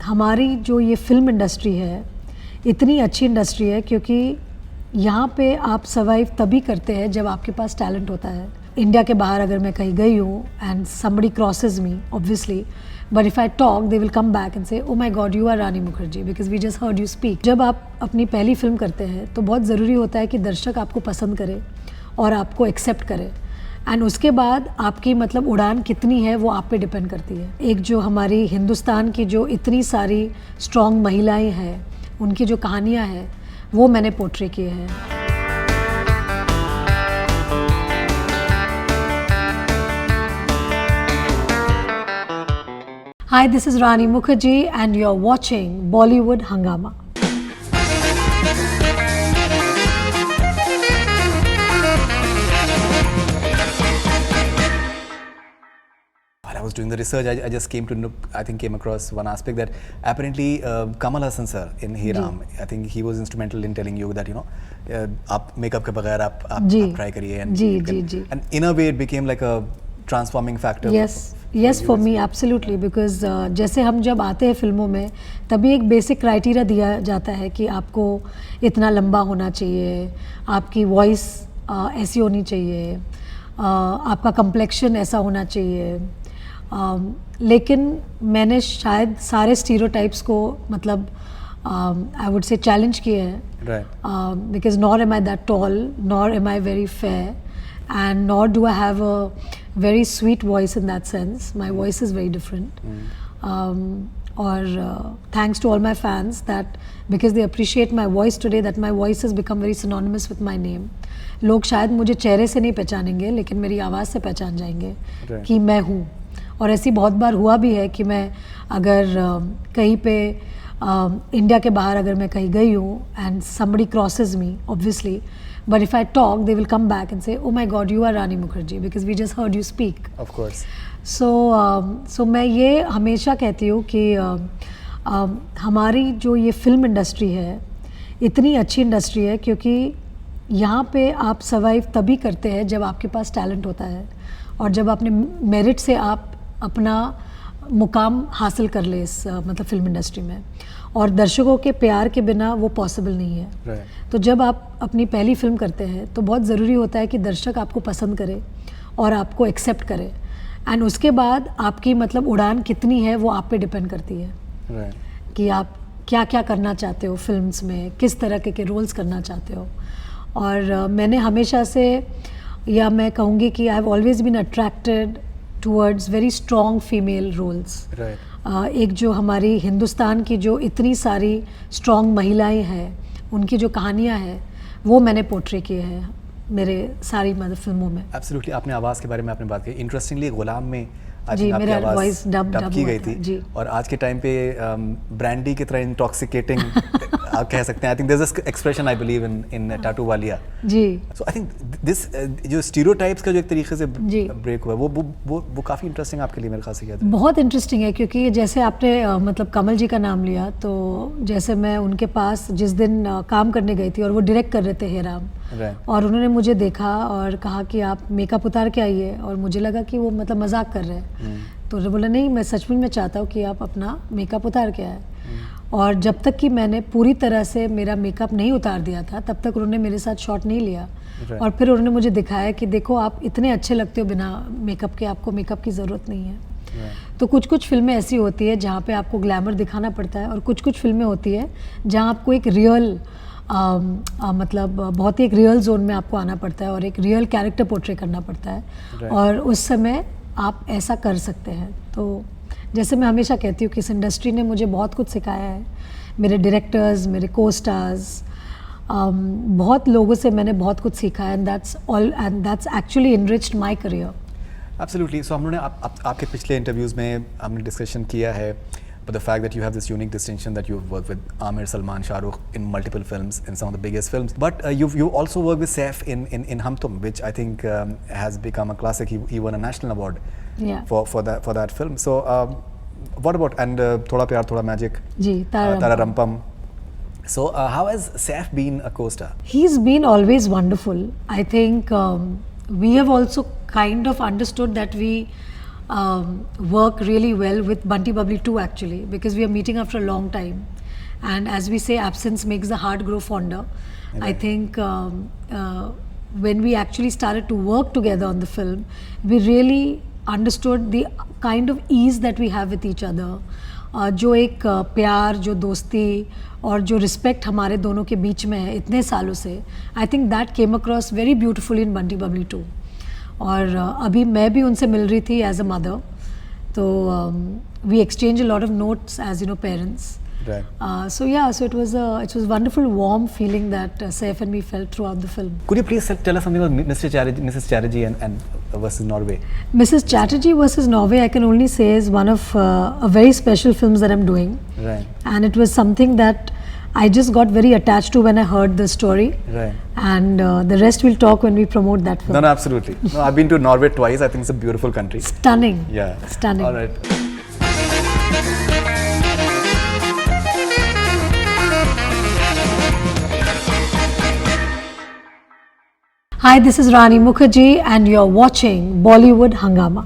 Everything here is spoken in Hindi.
हमारी जो ये फिल्म इंडस्ट्री है इतनी अच्छी इंडस्ट्री है क्योंकि यहाँ पे आप सर्वाइव तभी करते हैं जब आपके पास टैलेंट होता है। इंडिया के बाहर अगर मैं कहीं गई हूँ and somebody crosses me obviously, but if I talk they will come back and say oh my god you are Rani Mukherjee because we just heard you speak। जब आप अपनी पहली फिल्म करते हैं तो बहुत ज़रूरी होता है कि दर्शक आपको पसंद करे और आपको एक्सेप्ट करे एंड उसके बाद आपकी मतलब उड़ान कितनी है वो आप पे डिपेंड करती है। एक जो हमारी हिंदुस्तान की जो इतनी सारी स्ट्रॉन्ग महिलाएं हैं उनकी जो कहानियाँ हैं वो मैंने पोर्ट्रे किए हैं। Hi, this is Rani Mukherjee and you're watching Bollywood Hangama. While I was doing the research, I just came across one aspect that apparently Kamal Hassan sir in Hey Ram, I think he was instrumental in telling you that आप makeup के बगैर आप try करिए and in a way it became like a transforming factor. Yes, for me absolutely because जैसे हम जब आते हैं फिल्मों में तभी एक बेसिक क्राइटेरिया दिया जाता है कि आपको इतना लंबा होना चाहिए, आपकी वॉइस ऐसी होनी चाहिए, आपका कम्प्लेक्शन ऐसा होना चाहिए। लेकिन मैंने शायद सारे स्टीरियोटाइप्स को मतलब आई वुड से चैलेंज किए हैं because nor am I that tall, nor am I very fair and nor do I have a very sweet voice in that sense. My voice is very different. Thanks to all my fans that because they appreciate my voice today, that my voice has become very synonymous with my name. लोग शायद मुझे चेहरे से नहीं पहचानेंगे लेकिन मेरी आवाज़ से पहचान जाएंगे कि मैं हूँ। और ऐसी बहुत बार हुआ भी है कि मैं अगर कहीं पे इंडिया के बाहर अगर मैं कहीं गई हूँ and somebody crosses me obviously, but if I talk they will come back and say oh my god you are Rani Mukherjee because we just heard you speak. Of course. So मैं ये हमेशा कहती हूँ कि हमारी जो ये फिल्म इंडस्ट्री है इतनी अच्छी इंडस्ट्री है क्योंकि यहाँ पे आप सर्वाइव तभी करते हैं जब आपके पास टैलेंट होता है और जब अपने मेरिट से आप अपना मुकाम हासिल कर ले इस मतलब फिल्म इंडस्ट्री में, और दर्शकों के प्यार के बिना वो पॉसिबल नहीं है। तो जब आप अपनी पहली फिल्म करते हैं तो बहुत ज़रूरी होता है कि दर्शक आपको पसंद करे और आपको एक्सेप्ट करे एंड उसके बाद आपकी मतलब उड़ान कितनी है वो आप पे डिपेंड करती है कि आप क्या क्या करना चाहते हो फिल्म्स में, किस तरह के रोल्स करना चाहते हो। और मैंने हमेशा से या मैं कहूँगी कि I have always been attracted towards very strong female roles. एक जो हमारी हिंदुस्तान की जो इतनी सारी स्ट्रॉन्ग महिलाएं हैं उनकी जो कहानियां हैं वो मैंने पोर्ट्रे किए हैं मेरे सारी मतलब फिल्मों में। एब्सोल्युटली। आपने आवाज़ के बारे में आपने बात की, इंटरेस्टिंगली गुलाम में जी मेरा वॉइस डब की गई थी जी। और आज के टाइम पे ब्रांडी की तरह इंटॉक्सिकेटिंग आप कह सकते हैं। I think there is expression I believe in टाटू Walia ji. So I think this जो स्टीरियोटाइप्स का जो एक तरीके से ब्रेक हुआ वो काफ़ी इंटरेस्टिंग आपके लिए मेरे ख्याल से किया था। बहुत इंटरेस्टिंग है क्योंकि जैसे आपने मतलब कमल जी का नाम लिया तो जैसे मैं उनके पास जिस दिन काम करने गई थी और वो डायरेक्ट कर रहे थे हे राम और उन्होंने मुझे देखा और कहा कि आप मेकअप उतार के आइए और मुझे लगा कि वो मतलब मजाक कर रहे हैं तो उन्होंने बोला नहीं मैं सचमुच में चाहता हूँ कि आप अपना मेकअप उतार के आए। और जब तक कि मैंने पूरी तरह से मेरा मेकअप नहीं उतार दिया था तब तक उन्होंने मेरे साथ शॉट नहीं लिया और फिर उन्होंने मुझे दिखाया कि देखो आप इतने अच्छे लगते हो बिना मेकअप के, आपको मेकअप की ज़रूरत नहीं है। तो कुछ कुछ फिल्में ऐसी होती है जहाँ पे आपको ग्लैमर दिखाना पड़ता है और कुछ कुछ फिल्में होती है जहाँ आपको एक रियल मतलब बहुत ही एक रियल जोन में आपको आना पड़ता है और एक रियल कैरेक्टर पोर्ट्रे करना पड़ता है और उस समय आप ऐसा कर सकते हैं। तो जैसे मैं हमेशा कहती हूँ कि इस इंडस्ट्री ने मुझे बहुत कुछ सिखाया है, मेरे डायरेक्टर्स, मेरे को स्टार्स, बहुत लोगों से मैंने बहुत कुछ सीखा है and that's actually enriched my career. Absolutely. So हमने आपके पिछले इंटरव्यूज़ में हमने डिस्कशन किया है but the fact that you have this unique distinction that you've worked with Aamir, Salman, Shah Rukh in multiple films, in some of the biggest films. But you also worked with Saif in Hum Tum, which I think has become a classic. He won a national award for that film. So what about and Thoda Pyar Thoda Magic? Ji, Tara Rampam. So how has Saif been a co-star? He's been always wonderful. I think we have also kind of understood that we work really well with Bunty Bubbly 2 actually, because we are meeting after a long time. And as we say, absence makes the heart grow fonder. I think when we actually started to work together on the film, we really understood the kind of ease that we have with each other. जो एक प्यार, जो दोस्ती और जो रिस्पेक्ट हमारे दोनों के बीच में है इतने सालों से, I think that came across very beautifully in Bunty Babli 2. और अभी मैं भी उनसे मिल रही थी एज अ मदर, तो we exchange a lot of notes as you know parents. Right. So it was a wonderful, warm feeling that Saif and me felt throughout the film. Could you please tell us something about Mrs. Chatterjee and versus Norway? Mrs. Chatterjee versus Norway, I can only say is one of a very special films that I'm doing. Right. And it was something that I just got very attached to when I heard the story. Right. And the rest we'll talk when we promote that film. No, absolutely. No, I've been to Norway twice. I think it's a beautiful country. Stunning. Yeah. Stunning. All right. Hi, this is Rani Mukherjee and you're watching Bollywood Hangama.